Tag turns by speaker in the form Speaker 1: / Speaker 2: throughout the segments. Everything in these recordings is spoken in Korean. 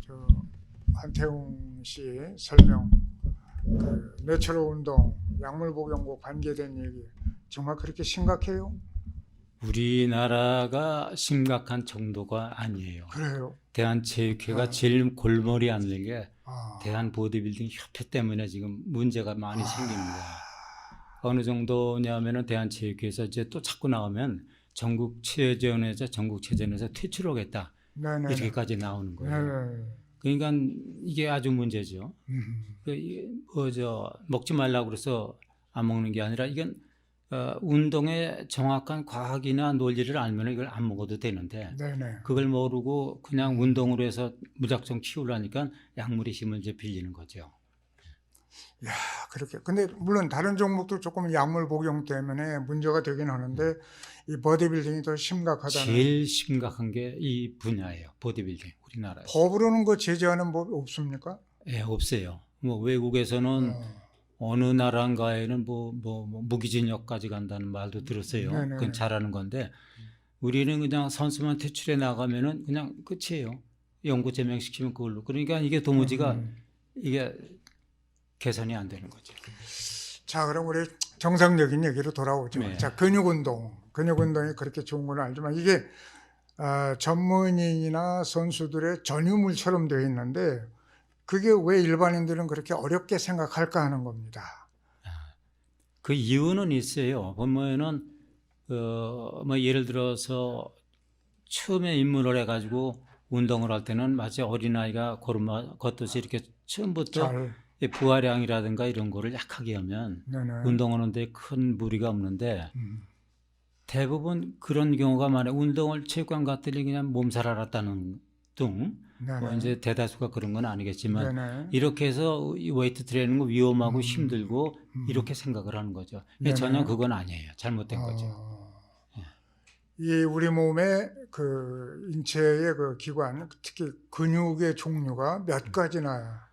Speaker 1: 저 한태웅 씨 설명, 그 내추럴 운동, 약물 복용과 관계된 얘기 정말 그렇게 심각해요?
Speaker 2: 우리나라가 심각한 정도가 아니에요.
Speaker 1: 그래요?
Speaker 2: 대한체육회가
Speaker 1: 네.
Speaker 2: 제일 골머리 앓는 게
Speaker 1: 아,
Speaker 2: 대한보디빌딩 협회 때문에 지금 문제가 많이 생깁니다. 어느 정도냐면은 대한체육회에서 이제 또 자꾸 나오면 전국체전에서 퇴출하겠다
Speaker 1: 네네네.
Speaker 2: 이렇게까지 나오는 거예요.
Speaker 1: 네네.
Speaker 2: 그러니까 이게 아주 문제죠.
Speaker 1: 음,
Speaker 2: 먹지 말라고 그래서 안 먹는 게 아니라 이건 운동의 정확한 과학이나 논리를 알면 이걸 안 먹어도 되는데
Speaker 1: 네네.
Speaker 2: 그걸 모르고 그냥 운동으로 해서 무작정 키우려니까 약물의 힘을 이제 빌리는 거죠.
Speaker 1: 야, 그렇게. 근데 물론 다른 종목도 조금 약물 복용 때문에 문제가 되긴 하는데 이 보디빌딩이 더 심각하다는.
Speaker 2: 제일 심각한 게 이 분야예요. 보디빌딩 우리나라에서.
Speaker 1: 법으로는 그 제재하는 법 없습니까?
Speaker 2: 예, 없어요. 뭐 외국에서는 어느 나라인가에는 뭐 무기징역까지 간다는 말도 들었어요.
Speaker 1: 네네.
Speaker 2: 그건 잘하는 건데 우리는 그냥 선수만 퇴출해 나가면은 그냥 끝이에요. 영구 제명시키면 그걸로. 그러니까 이게 도무지가 이게 개선이 안 되는 거죠.
Speaker 1: 자, 그럼 우리 정상적인 얘기로 돌아오죠.
Speaker 2: 네.
Speaker 1: 자, 근육운동이 그렇게 좋은 건 알지만 이게 전문인이나 선수들의 전유물처럼 되어 있는데 그게 왜 일반인들은 그렇게 어렵게 생각할까 하는 겁니다.
Speaker 2: 그 이유는 있어요. 보면은 뭐 예를 들어서 처음에 입문을 해가지고 운동을 할 때는 마치 어린아이가 걸음 걷듯이 이렇게 처음부터
Speaker 1: 잘,
Speaker 2: 이 부하량이라든가 이런 거를 약하게 하면
Speaker 1: 네네.
Speaker 2: 운동하는데 큰 무리가 없는데
Speaker 1: 음,
Speaker 2: 대부분 그런 경우가 많아요. 운동을 체육관 갔더니 그냥 몸살 앓았다는 등 뭐
Speaker 1: 네네.
Speaker 2: 이제 대다수가 그런 건 아니겠지만
Speaker 1: 네네.
Speaker 2: 이렇게 해서 이 웨이트 트레이닝은 위험하고 힘들고 이렇게 생각을 하는 거죠. 근데
Speaker 1: 네네.
Speaker 2: 전혀 그건 아니에요. 잘못된 거죠.
Speaker 1: 이 우리 몸의 그 인체의 그 기관, 특히 근육의 종류가 몇 가지나.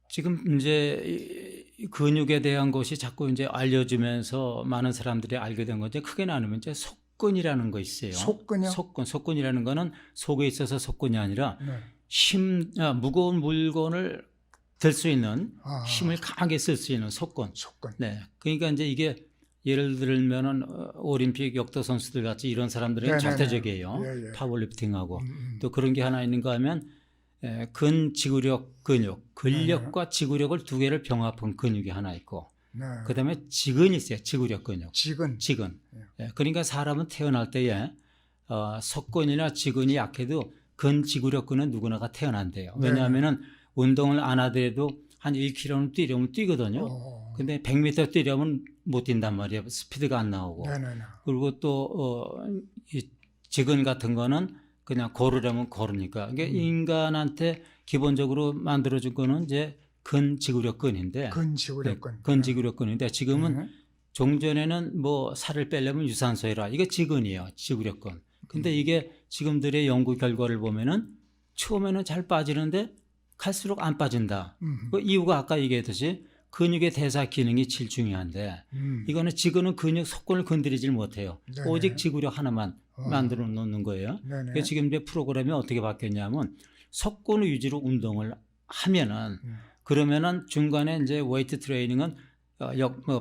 Speaker 2: 지금 이제 이 근육에 대한 것이 자꾸 이제 알려지면서 많은 사람들이 알게 된 건데 크게 나누면 이제 속근이라는 거 있어요.
Speaker 1: 속근이요?
Speaker 2: 속근이라는 거는 속에 있어서 속근이 아니라
Speaker 1: 네.
Speaker 2: 무거운 물건을 들 수 있는
Speaker 1: 아.
Speaker 2: 힘을 강하게 쓸 수 있는 속근.
Speaker 1: 속근.
Speaker 2: 네. 그러니까 이제 이게 예를 들면은 올림픽 역도 선수들 같이 이런 사람들은
Speaker 1: 네네네.
Speaker 2: 절대적이에요.
Speaker 1: 예, 예.
Speaker 2: 파워리프팅하고 또 그런 게 하나 있는가 하면 근지구력 근육, 근력과 지구력을 두 개를 병합한 근육이 하나 있고
Speaker 1: 네.
Speaker 2: 그다음에 지근이 있어요. 지구력 근육.
Speaker 1: 지근.
Speaker 2: 예, 그러니까 사람은 태어날 때에 속근이나 지근이 약해도 근지구력근은 누구나가 태어난대요. 왜냐하면은 운동을 안 하더라도 한 1km는 뛰려면 뛰거든요. 근데 100m 뛰려면 못 뛴단 말이에요. 스피드가 안 나오고.
Speaker 1: 네네네.
Speaker 2: 그리고 또 이 지근 같은 거는 그냥 걸으려면 걸으니까. 그러니까 인간한테 기본적으로 만들어준 거는 이제 근지구력근인데.
Speaker 1: 근지구력근.
Speaker 2: 근지구력근인데 지금은
Speaker 1: 네.
Speaker 2: 종전에는 뭐 살을 빼려면 유산소 해라. 이게 지근이에요. 지구력근. 근데 이게 지금들의 연구 결과를 보면은 처음에는 잘 빠지는데 갈수록 안 빠진다. 그 이유가 아까 얘기했듯이 근육의 대사 기능이 제일 중요한데 이거는 지근은 근육 속근을 건드리질 못해요.
Speaker 1: 네.
Speaker 2: 오직 지구력 하나만 만들어 놓는 거예요.
Speaker 1: 네네.
Speaker 2: 그래서 지금 이제 프로그램이 어떻게 바뀌었냐면 속근 위주로 운동을 하면은 그러면은 중간에 이제 웨이트 트레이닝은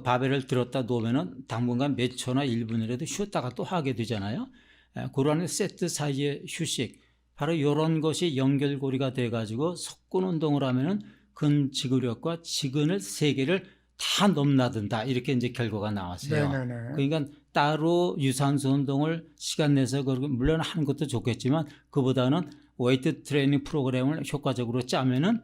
Speaker 2: 바벨을 들었다 놓으면은 당분간 몇 초나 1분이라도 쉬었다가 또 하게 되잖아요. 그러한 세트 사이의 휴식, 바로 이런 것이 연결고리가 돼가지고 속근 운동을 하면은 근지구력과 지근을 세 개를 다 넘나든다. 이렇게 이제 결과가 나왔어요.
Speaker 1: 네네네.
Speaker 2: 그러니까 따로 유산소 운동을 시간 내서 물론 하는 것도 좋겠지만 그보다는 웨이트 트레이닝 프로그램을 효과적으로 짜면은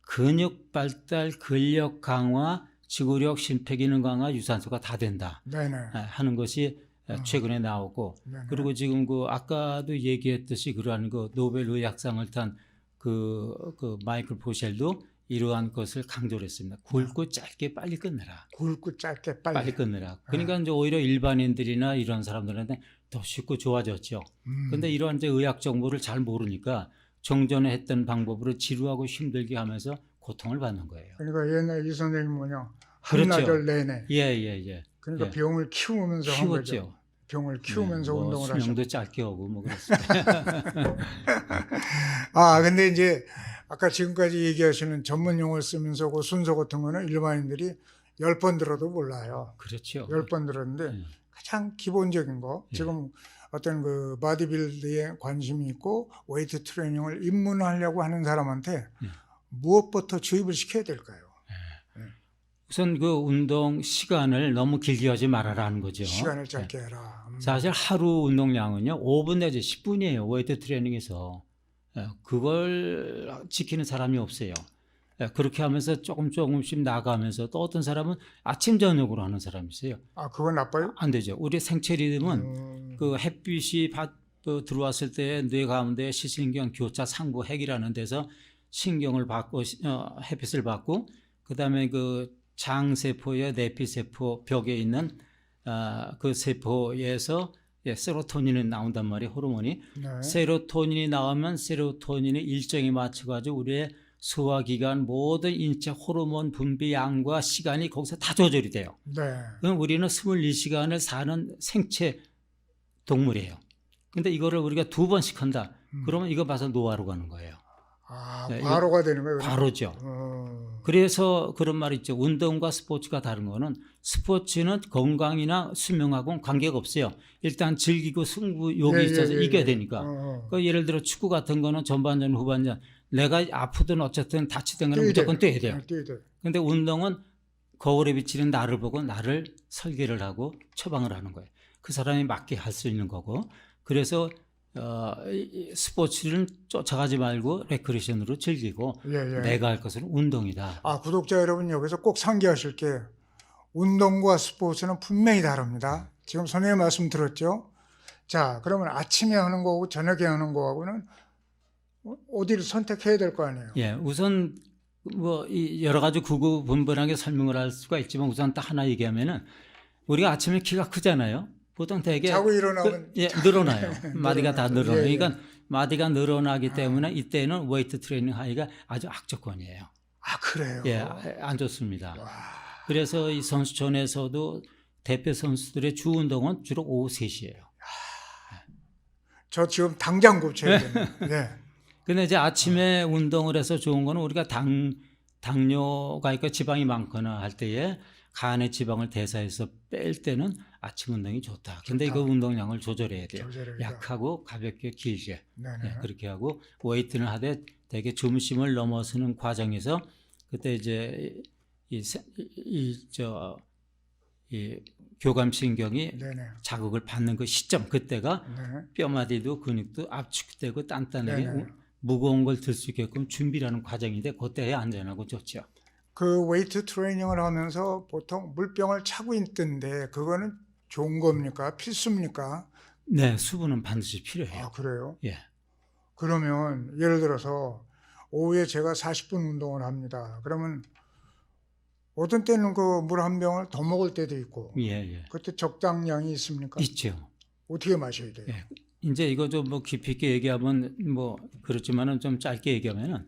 Speaker 2: 근육 발달, 근력 강화, 지구력, 심폐기능 강화, 유산소가 다 된다
Speaker 1: 네네.
Speaker 2: 하는 것이 최근에 나오고
Speaker 1: 네네.
Speaker 2: 그리고 지금 그 아까도 얘기했듯이 그러한 그 노벨 의학상을 탄 그 마이클 포셸도 이러한 것을 강조를 했습니다. 굵고 짧게 빨리 끝내라.
Speaker 1: 굵고 짧게
Speaker 2: 빨리 끝내라. 그러니까 이제 오히려 일반인들이나 이런 사람들한테 더 쉽고 좋아졌죠. 그런데 이러한 이제 의학 정보를 잘 모르니까 종전에 했던 방법으로 지루하고 힘들게 하면서 고통을 받는 거예요.
Speaker 1: 그러니까 옛날 이 선생님 뭐냐
Speaker 2: 그렇죠.
Speaker 1: 한나절 내내.
Speaker 2: 예.
Speaker 1: 그러니까
Speaker 2: 예.
Speaker 1: 병을 키우면서 한 거죠.
Speaker 2: 키웠죠.
Speaker 1: 병을 키우면서
Speaker 2: 뭐
Speaker 1: 운동을 하셨고.
Speaker 2: 수명도 짧게 하고 뭐 그랬습니다.
Speaker 1: 아, 근데 이제 아까 지금까지 얘기하시는 전문 용어를 쓰면서 그 순서 같은 거는 일반인들이 10번 들어도 몰라요.
Speaker 2: 그렇죠.
Speaker 1: 10번 들었는데
Speaker 2: 예.
Speaker 1: 가장 기본적인 거
Speaker 2: 예.
Speaker 1: 지금 어떤 그 바디빌드에 관심이 있고 웨이트 트레이닝을 입문하려고 하는 사람한테
Speaker 2: 예.
Speaker 1: 무엇부터 주입을 시켜야 될까요?
Speaker 2: 우선 그 운동 시간을 너무 길게 하지 말아라는 거죠.
Speaker 1: 시간을 짧게 해라.
Speaker 2: 사실 하루 운동량은요 5분 내지 10분이에요. 웨이트 트레이닝에서. 그걸 지키는 사람이 없어요. 그렇게 하면서 조금씩 나가면서 또 어떤 사람은 아침 저녁으로 하는 사람이 있어요.
Speaker 1: 아, 그건 나빠요?
Speaker 2: 안 되죠. 우리 생체 리듬은 그 햇빛이 들어왔을 때 뇌 가운데 시신경 교차 상부 핵이라는 데서 신경을 받고 햇빛을 받고 그다음에 그 장세포의 내피세포 벽에 있는 그 세포에서 세로토닌이 나온단 말이에요. 호르몬이.
Speaker 1: 네.
Speaker 2: 세로토닌이 나오면 세로토닌의 일정에 맞춰가지고 우리의 소화기관 모든 인체 호르몬 분비 양과 시간이 거기서 다 조절이 돼요.
Speaker 1: 네.
Speaker 2: 그럼 우리는 24시간을 사는 생체 동물이에요. 근데 이거를 우리가 2번씩 한다. 그러면 이거 봐서 노화로 가는 거예요.
Speaker 1: 아,
Speaker 2: 네,
Speaker 1: 과로가 되는 거예요?
Speaker 2: 과로죠. 그래서 그런 말이 있죠. 운동과 스포츠가 다른 거는 스포츠는 건강이나 수명하고는 관계가 없어요. 일단 즐기고 승부욕이 있어서 이겨야 되니까. 그러니까 예를 들어 축구 같은 거는 전반전, 후반전 내가 아프든 어쨌든 다치든 간에 무조건 뛰어야 돼요. 그런데 운동은 거울에 비치는 나를 보고 나를 설계를 하고 처방을 하는 거예요. 그 사람이 맞게 할 수 있는 거고. 그래서 스포츠는 쫓아가지 말고 레크레이션으로 즐기고 내가 할 것은 운동이다.
Speaker 1: 아, 구독자 여러분 여기서 꼭 상기하실 게 운동과 스포츠는 분명히 다릅니다. 지금 선생님 말씀 들었죠? 자, 그러면 아침에 하는 거하고 저녁에 하는 거하고는 어디를 선택해야 될 거 아니에요?
Speaker 2: 예, 우선 뭐 여러 가지 구구분분하게 설명을 할 수가 있지만 우선 딱 하나 얘기하면은 우리가 아침에 키가 크잖아요. 보통 되게
Speaker 1: 자고 일어나면
Speaker 2: 늘어나요. 마디가 다 늘어나요.
Speaker 1: 예, 예.
Speaker 2: 그러니까 마디가 늘어나기 때문에 이때는 웨이트 트레이닝 하기가 아주 악조건이에요.
Speaker 1: 아, 그래요?
Speaker 2: 예, 안 좋습니다.
Speaker 1: 와.
Speaker 2: 그래서 이 선수촌에서도 대표 선수들의 주 운동은 주로 오후 3시예요.
Speaker 1: 저 지금 당장 고쳐야겠네요. 네.
Speaker 2: 근데 이제 아침에 운동을 해서 좋은 거는 우리가 당뇨가 있고 지방이 많거나 할 때에 간의 지방을 대사해서 뺄 때는 아침 운동이 좋다. 근데 이거 운동량을 조절해야 돼요. 약하고 가볍게 길게. 네, 그렇게 하고 웨이트는 하되 되게 중심을 넘어서는 과정에서 그때 이제 이 교감신경이 자극을 받는 그 시점 그때가 뼈마디도 근육도 압축되고 단단하게 무거운 걸 들 수 있게끔 준비라는 과정인데 그때에 안전하고 좋죠.
Speaker 1: 그 웨이트 트레이닝을 하면서 보통 물병을 차고 있던데 그거는 좋은 겁니까? 필수입니까?
Speaker 2: 네, 수분은 반드시 필요해요.
Speaker 1: 아, 그래요?
Speaker 2: 예.
Speaker 1: 그러면 예를 들어서 오후에 제가 40분 운동을 합니다. 그러면 어떤 때는 그 물 한 병을 더 먹을 때도 있고
Speaker 2: 예.
Speaker 1: 그때 적당량이 있습니까?
Speaker 2: 있죠.
Speaker 1: 어떻게 마셔야 돼요?
Speaker 2: 예. 이제 이거 좀 뭐 깊이 있게 얘기하면 뭐 그렇지만은 좀 짧게 얘기하면은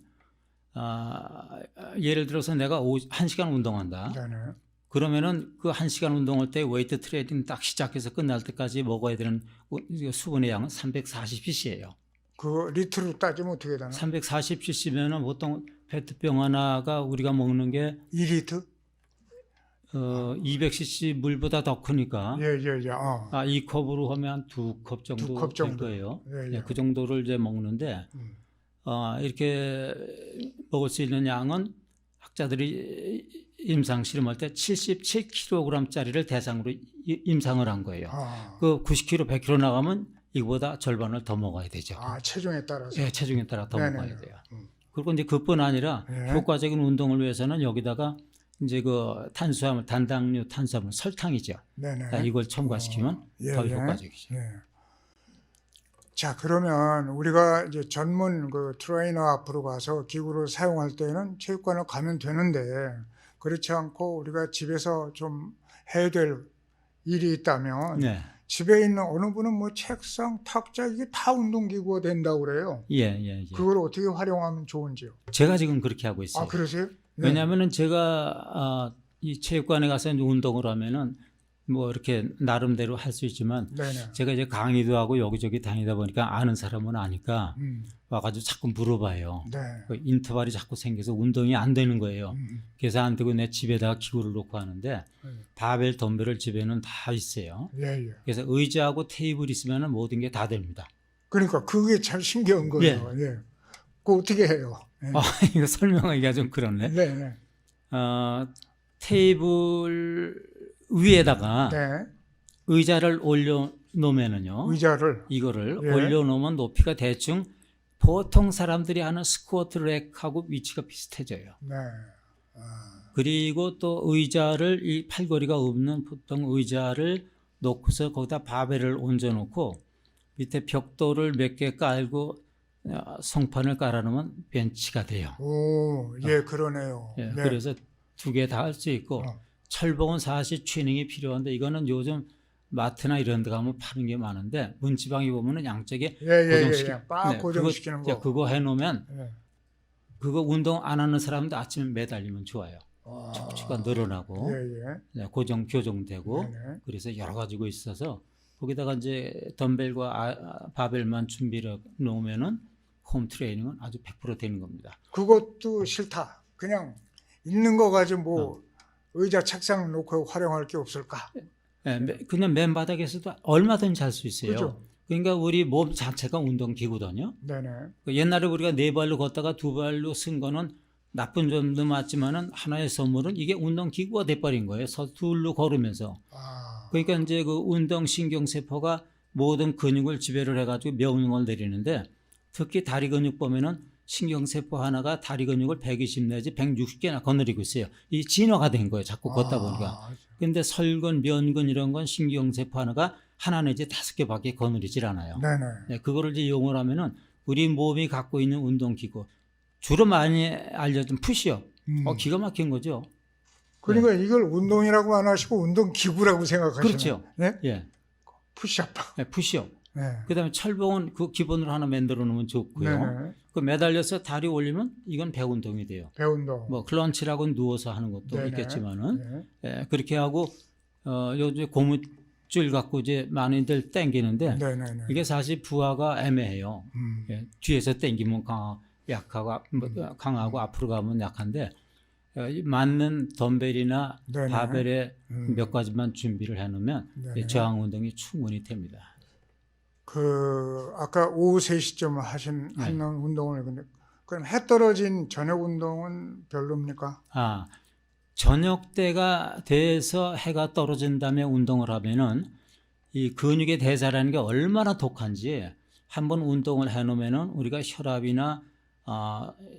Speaker 2: 예를 들어서 내가 1시간 운동한다.
Speaker 1: 네네.
Speaker 2: 그러면은 그 1시간 운동할 때 웨이트 트레이닝 딱 시작해서 끝날 때까지 먹어야 되는 수분의 양은 340cc예요.
Speaker 1: 그 리터로 따지면 어떻게 되나?
Speaker 2: 340cc면은 보통 페트병 하나가 우리가 먹는 게
Speaker 1: 2리터?
Speaker 2: 200cc 물보다 더 크니까.
Speaker 1: 예.
Speaker 2: 이 컵으로 하면 2컵 정도
Speaker 1: 두 컵 정도.
Speaker 2: 될 거예요.
Speaker 1: 예.
Speaker 2: 그 정도를 이제 먹는데 이렇게 먹을 수 있는 양은 학자들이 임상 실험할 때 77kg짜리를 대상으로 임상을 한 거예요. 그 90kg, 100kg 나가면 이거보다 절반을 더 먹어야 되죠.
Speaker 1: 체중에 따라서.
Speaker 2: 예, 체중에 따라 더 먹어야 돼요. 그리고 이제 그뿐 아니라 효과적인 운동을 위해서는 여기다가 이제 그 탄수화물, 단당류, 탄수화물, 설탕이죠. 이걸 첨가시키면 더 효과적이죠.
Speaker 1: 자, 그러면 우리가 이제 전문 그 트레이너 앞으로 가서 기구를 사용할 때는 체육관을 가면 되는데 그렇지 않고 우리가 집에서 좀 해야 될 일이 있다면 집에 있는 어느 분은 뭐 책상, 탁자 이게 다 운동기구가 된다고 그래요.
Speaker 2: 예.
Speaker 1: 그걸 어떻게 활용하면 좋은지요?
Speaker 2: 제가 지금 그렇게 하고 있어요.
Speaker 1: 아, 그러세요?
Speaker 2: 왜냐하면은 제가 이 체육관에 가서 운동을 하면은 뭐 이렇게 나름대로 할 수 있지만
Speaker 1: 네네.
Speaker 2: 제가 이제 강의도 하고 여기저기 다니다 보니까 아는 사람은 아니까
Speaker 1: 음.
Speaker 2: 와가지고 자꾸 물어봐요.
Speaker 1: 네.
Speaker 2: 그 인터벌이 자꾸 생겨서 운동이 안 되는 거예요.
Speaker 1: 음.
Speaker 2: 그래서 안 되고 내 집에다가 기구를 놓고 하는데
Speaker 1: 음.
Speaker 2: 바벨 덤벨을 집에는 다 있어요.
Speaker 1: 예, 예.
Speaker 2: 그래서 의자하고 테이블 있으면 모든 게 다 됩니다.
Speaker 1: 그러니까 그게 참 신기한 거예요. 예. 그거 어떻게 해요? 예.
Speaker 2: 이거 설명하기가 좀 그렇네.
Speaker 1: 네, 네.
Speaker 2: 테이블 위에다가
Speaker 1: 네.
Speaker 2: 의자를 올려놓으면은요.
Speaker 1: 의자를.
Speaker 2: 이거를
Speaker 1: 예.
Speaker 2: 올려놓으면 높이가 대충 보통 사람들이 하는 스쿼트 렉하고 위치가 비슷해져요.
Speaker 1: 네.
Speaker 2: 그리고 또 의자를 이 팔걸이가 없는 보통 의자를 놓고서 거기다 바벨을 얹어놓고 밑에 벽돌을 몇 개 깔고 성판을 깔아놓으면 벤치가 돼요.
Speaker 1: 오, 예, 그러네요.
Speaker 2: 예,
Speaker 1: 네.
Speaker 2: 그래서 두 개 다 할 수 있고
Speaker 1: 어.
Speaker 2: 철봉은 사실 튜닝이 필요한데 이거는 요즘 마트나 이런 데 가면 파는 게 많은데 문지방에 보면은 양쪽에
Speaker 1: 예, 예, 예,
Speaker 2: 고정시키-
Speaker 1: 예. 빡
Speaker 2: 네,
Speaker 1: 고정시키는 거.
Speaker 2: 그거 해놓으면
Speaker 1: 예.
Speaker 2: 그거 운동 안 하는 사람도 아침에 매달리면 좋아요.
Speaker 1: 아,
Speaker 2: 척추가 늘어나고
Speaker 1: 예, 예.
Speaker 2: 네, 교정되고
Speaker 1: 네네.
Speaker 2: 그래서 여러 가지가 있어서 거기다가 이제 덤벨과 바벨만 준비를 놓으면은 홈 트레이닝은 아주 100% 되는 겁니다.
Speaker 1: 그것도 싫다. 그냥 있는 거 가지고 뭐
Speaker 2: 어.
Speaker 1: 의자 책상 놓고 활용할 게 없을까?
Speaker 2: 네, 그냥 맨바닥에서도 얼마든지 할 수 있어요.
Speaker 1: 그죠?
Speaker 2: 그러니까 우리 몸 자체가 운동기구거든요.
Speaker 1: 네네.
Speaker 2: 옛날에 우리가 네 발로 걷다가 두 발로 쓴 거는 나쁜 점도 맞지만은 하나의 선물은 이게 운동기구가 돼버린 거예요. 둘로 걸으면서.
Speaker 1: 아,
Speaker 2: 그러니까 이제 그 운동신경세포가 모든 근육을 지배를 해가지고 명령을 내리는데 특히 다리 근육 보면은 신경세포 하나가 다리 근육을 120 내지 160개나 거느리고 있어요. 이 진화가 된 거예요. 자꾸 걷다 보니까. 근데 설근, 면근 이런 건 신경세포 하나가 하나 내지 5개밖에 거느리질 않아요.
Speaker 1: 네네.
Speaker 2: 네, 그거를 이제 이용을 하면은 우리 몸이 갖고 있는 운동기구 주로 많이 알려진 푸시업. 기가 막힌 거죠.
Speaker 1: 그러니까 이걸 운동이라고 안 하시고 운동기구라고 생각하시는.
Speaker 2: 그렇죠.
Speaker 1: 네?
Speaker 2: 예,
Speaker 1: 푸시업.
Speaker 2: 네, 푸시업.
Speaker 1: 네.
Speaker 2: 그다음에 철봉은 그 기본으로 하나 만들어 놓으면 좋고요.
Speaker 1: 네네.
Speaker 2: 그 매달려서 다리 올리면 이건 배 운동이 돼요.
Speaker 1: 배운동.
Speaker 2: 뭐 클런치라고 누워서 하는 것도
Speaker 1: 네네.
Speaker 2: 있겠지만은
Speaker 1: 네.
Speaker 2: 예, 그렇게 하고 요즘 고무줄 갖고 이제 많이들 당기는데
Speaker 1: 네네네.
Speaker 2: 이게 사실 부하가 애매해요. 예, 뒤에서 당기면 강하고 앞으로 가면 약한데 이 맞는 덤벨이나
Speaker 1: 네네.
Speaker 2: 바벨에 몇 가지만 준비를 해놓으면
Speaker 1: 네네.
Speaker 2: 저항 운동이 충분히 됩니다.
Speaker 1: 그 아까 오후 3시쯤 하는 운동을 근데 그럼 해 떨어진 저녁 운동은 별로입니까?
Speaker 2: 저녁 때가 돼서 해가 떨어진 다음에 운동을 하면은 이 근육의 대사라는 게 얼마나 독한지 한번 운동을 해놓으면은 우리가 혈압이나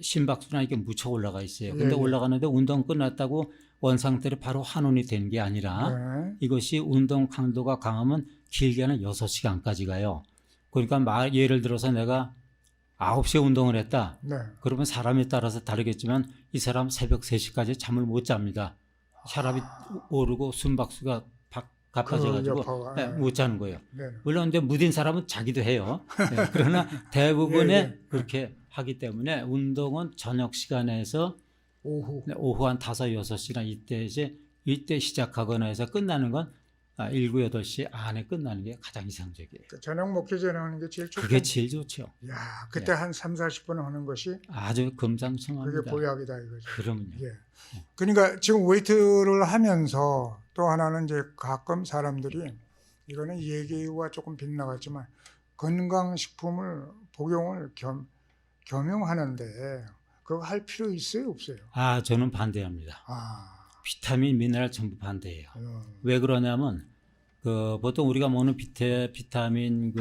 Speaker 2: 심박수나 이게 무척 올라가 있어요. 근데
Speaker 1: 예, 예.
Speaker 2: 올라가는데 운동 끝났다고 원상태로 바로 환원이 되는 게 아니라
Speaker 1: 네.
Speaker 2: 이것이 운동 강도가 강하면 길게는 6시간까지 가요. 그러니까 예를 들어서 내가 9시에 운동을 했다.
Speaker 1: 네.
Speaker 2: 그러면 사람에 따라서 다르겠지만 이 사람 새벽 3시까지 잠을 못 잡니다. 혈압이 오르고 심박수가 가빠져가지고
Speaker 1: 여파가,
Speaker 2: 네, 못 자는 거예요.
Speaker 1: 네.
Speaker 2: 물론 근데 무딘 사람은 자기도 해요. 네, 그러나 대부분의
Speaker 1: 예, 예.
Speaker 2: 그렇게 하기 때문에 운동은 저녁 시간에서
Speaker 1: 오후.
Speaker 2: 오후 한 5, 6시나 이때 시작하거나 해서 끝나는 건 7, 8시 안에 끝나는 게 가장 이상적이에요.
Speaker 1: 그 저녁 먹기 전에 하는 게 제일 좋죠.
Speaker 2: 그게 제일 좋죠.
Speaker 1: 야, 그때 한 3, 40분 하는 것이
Speaker 2: 아주
Speaker 1: 그게
Speaker 2: 금상첨화입니다.
Speaker 1: 보약이다 이거죠.
Speaker 2: 그럼요.
Speaker 1: 예. 그러니까 지금 웨이트를 하면서 또 하나는 이제 가끔 사람들이 이거는 얘기와 조금 빗나갔지만 건강식품을 복용을 겸용하는데 그거 할 필요 있어요, 없어요?
Speaker 2: 저는 반대합니다. 비타민, 미네랄 전부 반대예요. 왜 그러냐면 보통 우리가 먹는 비타민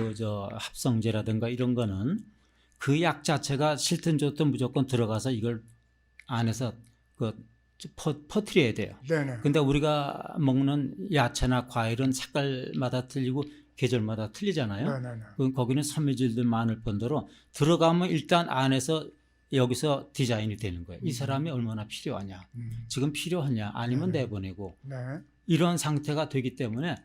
Speaker 2: 합성제라든가 이런 거는 그 약 자체가 싫든 좋든 무조건 들어가서 이걸 안에서 퍼뜨려야 돼요.
Speaker 1: 네네.
Speaker 2: 근데 우리가 먹는 야채나 과일은 색깔마다 틀리고 계절마다 틀리잖아요.
Speaker 1: 네네네.
Speaker 2: 거기는 섬유질도 많을 뿐더러 들어가면 일단 안에서 여기서 디자인이 되는 거예요. 이 사람이 얼마나 필요하냐, 지금 필요하냐, 아니면 내보내고
Speaker 1: 네.
Speaker 2: 이런 상태가 되기 때문에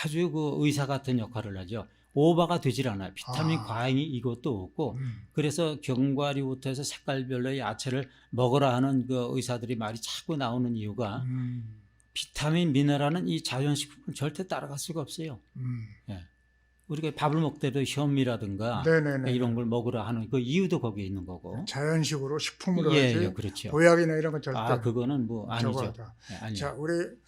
Speaker 2: 아주 그 의사 같은 역할을 하죠. 오버가 되질 않아요. 비타민 과잉이 이것도 없고 그래서 견과류부터 해서 색깔별로 야채를 먹으라 하는 그 의사들이 말이 자꾸 나오는 이유가 비타민, 미네랄은 이 자연식품은 절대 따라갈 수가 없어요. 예. 우리가 밥을 먹더라도 현미라든가
Speaker 1: 네네네.
Speaker 2: 이런 걸 먹으라 하는 그 이유도 거기에 있는 거고.
Speaker 1: 자연식으로 식품으로
Speaker 2: 예,
Speaker 1: 하지
Speaker 2: 예, 그렇죠.
Speaker 1: 보약이나 이런 건 절대
Speaker 2: 아, 그거는 뭐 아니죠.
Speaker 1: 저거하다.
Speaker 2: 예, 아니요.
Speaker 1: 자, 우리